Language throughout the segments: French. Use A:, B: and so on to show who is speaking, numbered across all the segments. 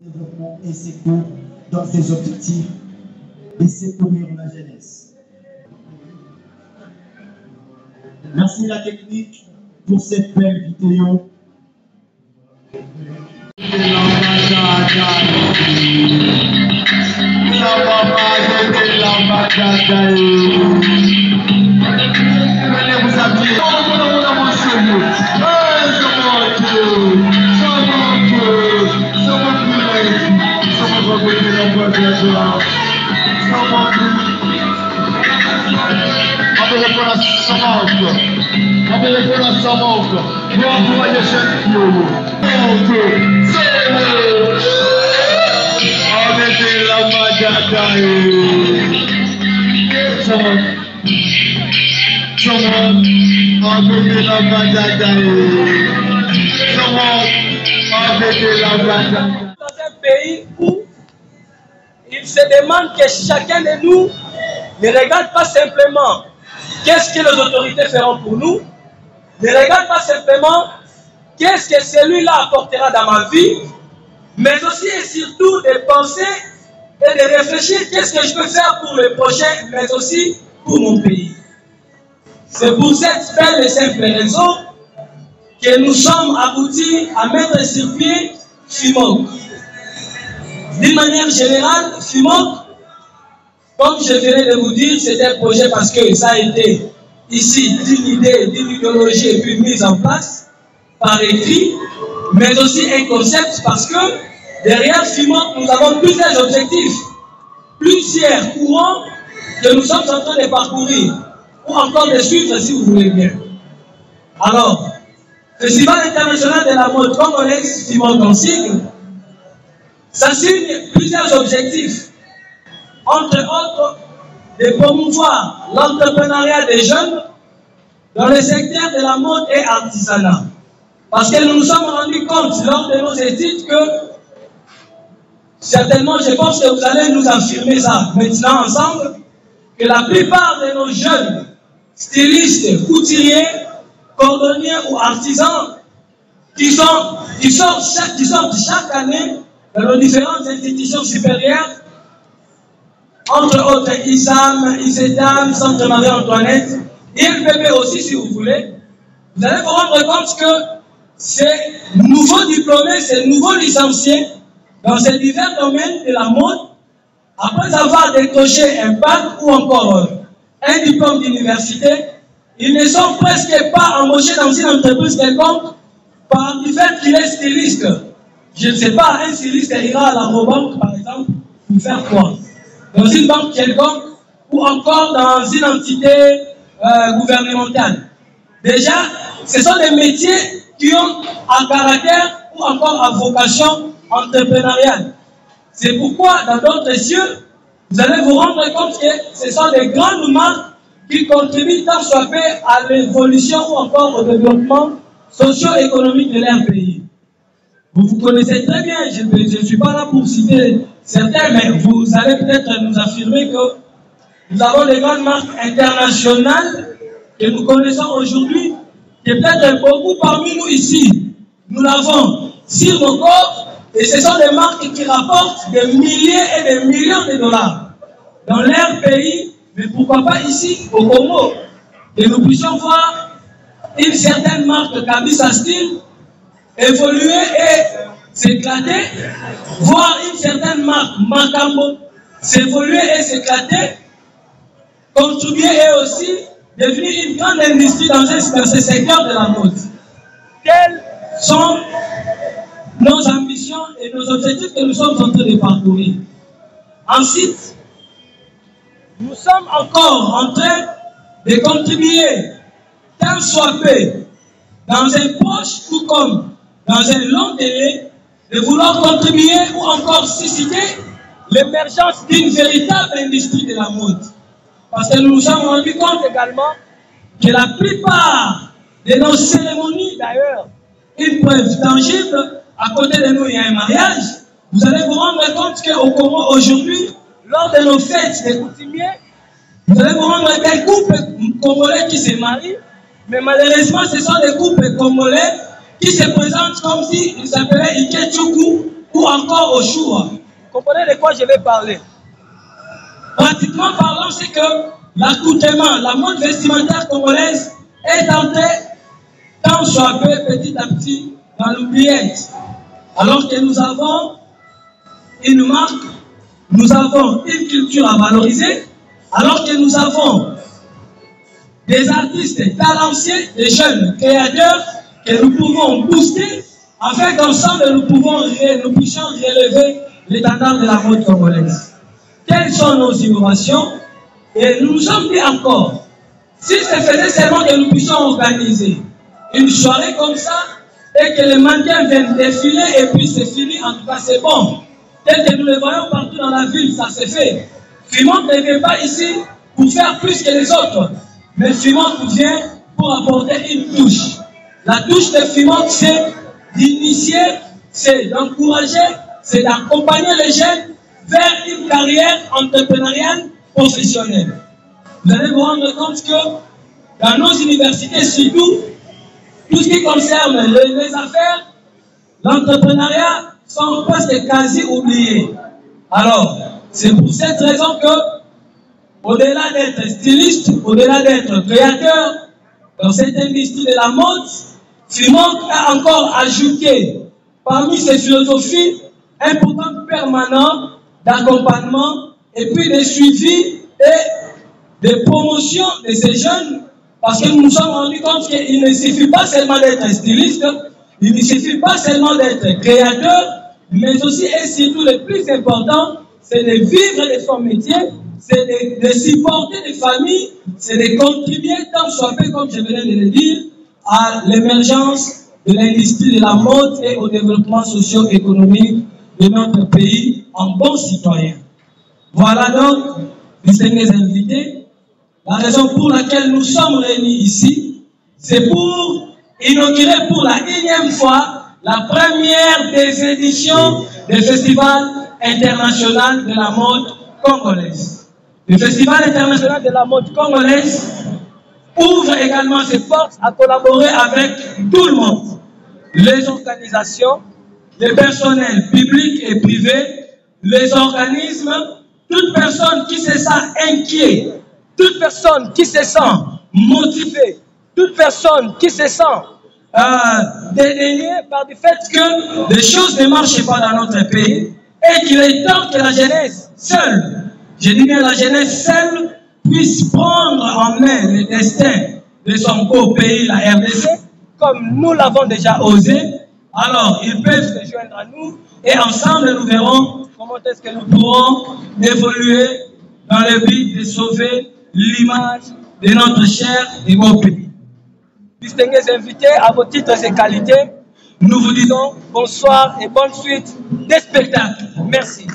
A: développement et secteur dans ses objectifs et secourir la jeunesse. Merci la technique pour cette belle vidéo.
B: Dans un pays où il se demande que chacun de nous ne regarde pas simplement qu'est-ce que les autorités feront pour nous, ne regarde pas simplement qu'est-ce que celui-là apportera dans ma vie, mais aussi et surtout de penser et de réfléchir qu'est-ce que je peux faire pour le prochain, mais aussi pour mon pays. C'est pour cette belle et simple raison que nous sommes aboutis à mettre sur pied FIMOC. D'une manière générale, FIMOC, comme je venais de vous dire, c'est un projet parce que ça a été ici d'une idée, d'une idéologie et puis mise en place par écrit, mais aussi un concept parce que derrière FIMOC, nous avons plusieurs objectifs, plusieurs courants que nous sommes en train de parcourir ou encore de suivre si vous voulez bien. Alors, Festival international de la mode congolaise, FIMOC en sigle, ça signe plusieurs objectifs, entre autres de promouvoir l'entrepreneuriat des jeunes dans le secteur de la mode et artisanat. Parce que nous nous sommes rendus compte lors de nos études que, certainement, je pense que vous allez nous affirmer ça maintenant ensemble, que la plupart de nos jeunes stylistes, couturiers, cordonniers ou artisans qui sortent chaque année dans nos différentes institutions supérieures, entre autres ISAM, ISETAM, Centre Marie-Antoinette, ILPP aussi si vous voulez, vous allez vous rendre compte que ces nouveaux diplômés, ces nouveaux licenciés dans ces divers domaines de la mode, après avoir décroché un bac ou encore un diplôme d'université, ils ne sont presque pas embauchés dans une entreprise quelconque par du fait qu'il est styliste. Je ne sais pas, un styliste ira à la Robanque, par exemple, pour faire quoi? Dans une banque quelconque ou encore dans une entité gouvernementale. Déjà, ce sont des métiers qui ont un caractère ou encore à vocation entrepreneuriale. C'est pourquoi, dans d'autres cieux, vous allez vous rendre compte que ce sont des grandes marques qui contribuent tant soit peu à l'évolution ou encore au développement socio-économique de leur pays. Vous connaissez très bien, je ne suis pas là pour citer certains, mais vous allez peut-être nous affirmer que nous avons des grandes marques internationales que nous connaissons aujourd'hui, et peut-être beaucoup parmi nous ici, nous l'avons sur nos corps, et ce sont des marques qui rapportent des milliers et des millions de dollars dans leur pays, mais pourquoi pas ici, au Congo, que nous puissions voir une certaine marque Kabisa Style évoluer et s'éclater, voir une certaine marque Makambo s'évoluer et s'éclater, contribuer et aussi devenir une grande industrie dans ce secteur de la mode. Quelles sont nos ambitions et nos objectifs que nous sommes en train de parcourir? Ensuite, nous sommes encore en train de contribuer, tant soit peu, dans un proche tout comme dans un long délai, de vouloir contribuer ou encore susciter l'émergence d'une véritable industrie de la mode. Parce que nous nous sommes rendus compte également que la plupart de nos cérémonies, d'ailleurs, une preuve tangible, à côté de nous, il y a un mariage. Vous allez vous rendre compte qu'au Congo, aujourd'hui, lors de nos fêtes des coutumiers, vous allez vous rendre compte des couples congolais qui se marient, mais malheureusement, ce sont des couples congolais qui se présentent comme s'ils s'appelaient Ikechoukou ou encore au choix. Vous comprenez de quoi je vais parler? Pratiquement parlant, c'est que l'accoutrement, la mode vestimentaire congolaise est entrée tant soit peu petit à petit dans l'oubliette. Alors que nous avons une marque, nous avons une culture à valoriser, alors que nous avons des artistes talentueux, des jeunes créateurs que nous pouvons booster afin qu'ensemble nous puissions relever l'étendard de la mode congolaise. Quelles sont nos innovations? Et nous nous sommes dit encore, si c'est faisait seulement que nous puissions organiser une soirée comme ça et que les mannequins viennent défiler et puis c'est fini, en tout cas c'est bon. Tel que nous le voyons partout dans la ville, ça s'est fait. Fimont ne vient pas ici pour faire plus que les autres, mais Fimont vient pour apporter une touche. La touche de Fimont, c'est d'initier, c'est d'encourager, c'est d'accompagner les jeunes vers une carrière entrepreneuriale professionnelle. Vous allez vous rendre compte que dans nos universités, surtout, tout ce qui concerne les affaires, l'entrepreneuriat sont presque quasi oubliés. Alors, c'est pour cette raison que, au-delà d'être styliste, au-delà d'être créateur, dans cette industrie de la mode, Fimont a encore ajouté parmi ses philosophies un programme permanent d'accompagnement et puis de suivi et de promotion de ces jeunes, parce que nous nous sommes rendus compte qu'il ne suffit pas seulement d'être styliste, il ne suffit pas seulement d'être créateur, mais aussi et surtout le plus important, c'est de vivre de son métier, c'est de supporter des familles, c'est de contribuer tant soit peu, comme je venais de le dire, à l'émergence de l'industrie de la mode et au développement socio-économique de notre pays en bons citoyens. Voilà donc, distingués invités, la raison pour laquelle nous sommes réunis ici, c'est pour inaugurer pour la 1e fois la première des éditions du Festival international de la mode congolaise. Le Festival international de la mode congolaise ouvre également ses portes à collaborer avec tout le monde, les organisations, les personnels publics et privés, les organismes, toute personne qui se sent inquiet, toute personne qui se sent motivée, toute personne qui se sent dédaignée par le fait que les choses ne marchent pas dans notre pays et qu'il est temps que la jeunesse seule, je dis bien la jeunesse seule, puisse prendre en main le destin de son beau pays, la RDC, comme nous l'avons déjà osé. Alors, ils peuvent se joindre à nous et ensemble, nous verrons comment est-ce que nous pourrons évoluer dans le but de sauver l'image de notre cher et beau pays. Distingués invités, à vos titres et qualités, nous vous disons bonsoir et bonne suite des spectacles. Merci.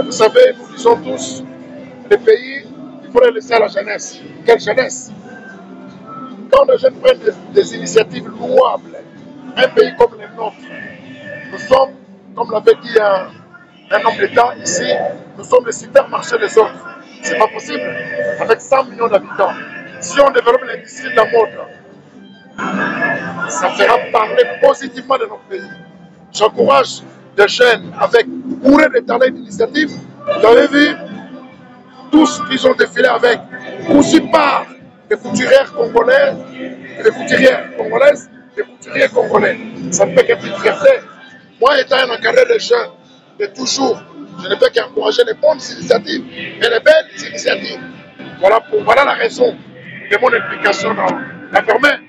C: Vous savez, nous disons tous, les pays, il faut les laisser à la jeunesse. Quelle jeunesse? Quand les jeunes prennent des initiatives louables, un pays comme le nôtre, nous sommes, comme l'avait dit un homme d'État ici, nous sommes le supermarché des autres. C'est pas possible. Avec 100 millions d'habitants, si on développe l'industrie de la mode, ça fera parler positivement de notre pays. J'encourage des jeunes avec bourré de talents et d'initiatives. Vous avez vu tous qui ont défilé avec aussi par des couturières congolaises, des couturières congolaises, des couturiers congolais. Ça ne peut qu'être une fierté. Moi, étant un encadré de jeunes, de toujours, je ne peux qu'encourager les bonnes initiatives et les belles initiatives. Voilà la raison de mon implication dans la domaine.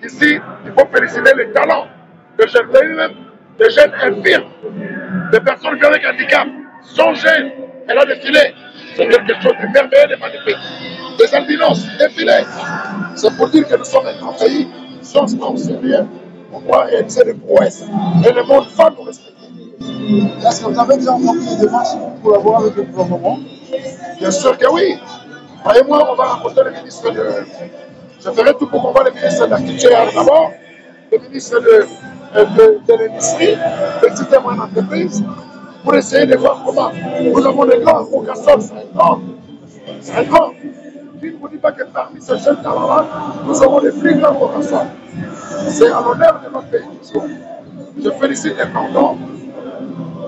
C: Ici, il faut féliciter les talents de jeunes, même des jeunes infirmes, des personnes qui ont un handicap, sont jeunes, elle a défilé. C'est quelque chose de merveilleux, de magnifique. Des albinos, défilés. C'est pour dire que nous sommes un grand pays. Si on se prend au sérieux, on doit réaliser des prouesses. Et le monde va nous respecter.
D: Est-ce que vous avez déjà entendu des démarches pour collaborer avec le gouvernement?
C: Bien sûr que oui. Voyez-moi, on va rencontrer le ministre de... Je ferai tout pour qu'on voit le ministre de la Culture d'abord, le ministre de l'Industrie, petite et moyenne entreprise, pour essayer de voir comment. Nous avons des grands Rocasol, c'est un grand. Je ne vous dis pas que parmi ces jeunes talents-là, nous avons les plus grands Rocasol. C'est à l'honneur de notre pays. Je félicite les cantons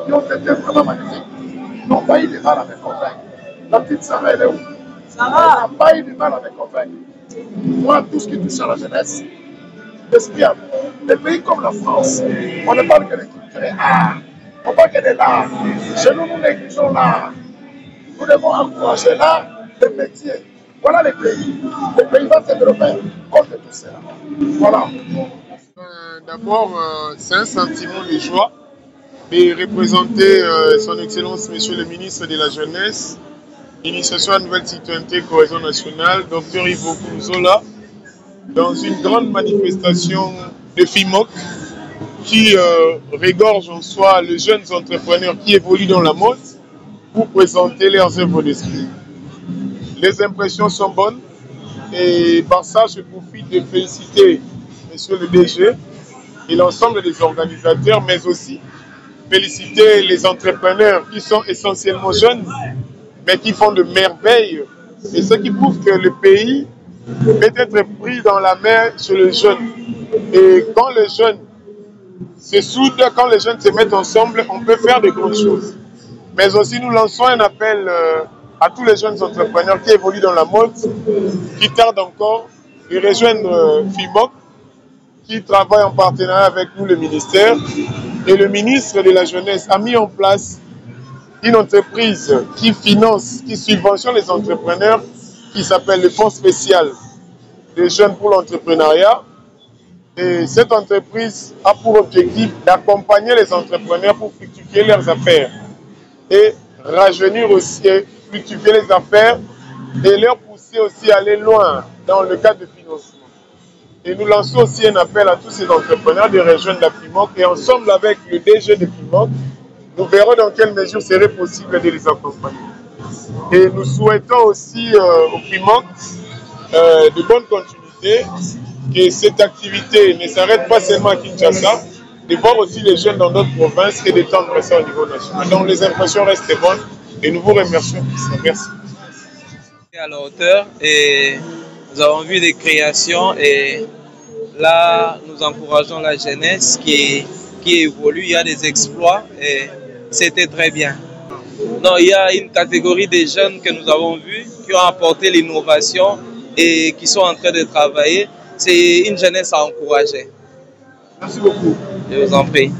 C: qui ont été vraiment magnifiques. Ils n'ont pas eu de mal à me convaincre. La petite Sarah, elle est où? Sarah n'a pas eu de mal à me convaincre. Moi, tout ce qui touche à la jeunesse, espiable. Des pays comme la France, on ne parle que de culture et art. On parle que de l'art. Chez nous, nous négligeons l'art. Nous devons encourager l'art, les métiers. Voilà les pays. Les pays vont se développer contre tout cela. Voilà.
E: D'abord, c'est un sentiment de joie de représenter son Excellence, Monsieur le ministre de la Jeunesse, Initiation à la nouvelle citoyenneté, cohésion nationale, Dr Ivo Kouzola, dans une grande manifestation de FIMOC qui regorge en soi les jeunes entrepreneurs qui évoluent dans la mode pour présenter leurs œuvres d'esprit. Les impressions sont bonnes et par ça je profite de féliciter Monsieur le DG et l'ensemble des organisateurs, mais aussi féliciter les entrepreneurs qui sont essentiellement jeunes, mais qui font de merveilles, et ce qui prouve que le pays peut être pris dans la main sur les jeunes. Et quand les jeunes se soudent, quand les jeunes se mettent ensemble, on peut faire de grandes choses. Mais aussi nous lançons un appel à tous les jeunes entrepreneurs qui évoluent dans la mode, qui tardent encore, de rejoindre FIMOC, qui travaille en partenariat avec nous, le ministère. Et le ministre de la Jeunesse a mis en place une entreprise qui finance, qui subventionne les entrepreneurs, qui s'appelle le Fonds spécial des jeunes pour l'entrepreneuriat. Et cette entreprise a pour objectif d'accompagner les entrepreneurs pour fructifier leurs affaires et rajeunir aussi, fructifier les affaires et leur pousser aussi à aller loin dans le cadre de financement. Et nous lançons aussi un appel à tous ces entrepreneurs de rejoindre la FIMOC, et ensemble avec le DG de FIMOC, nous verrons dans quelle mesure il serait possible de les accompagner. Et nous souhaitons aussi au FIMOC de bonne continuité, que cette activité ne s'arrête pas seulement à Kinshasa, de voir aussi les jeunes dans d'autres provinces et d'étendre ça au niveau national. Donc les impressions restent bonnes et nous vous remercions pour ça. Merci.
F: À la hauteur, et nous avons vu des créations, et là nous encourageons la jeunesse qui évolue. Il y a des exploits et c'était très bien. Non, il y a une catégorie de jeunes que nous avons vus qui ont apporté l'innovation et qui sont en train de travailler. C'est une jeunesse à encourager.
C: Merci beaucoup.
F: Je vous en prie.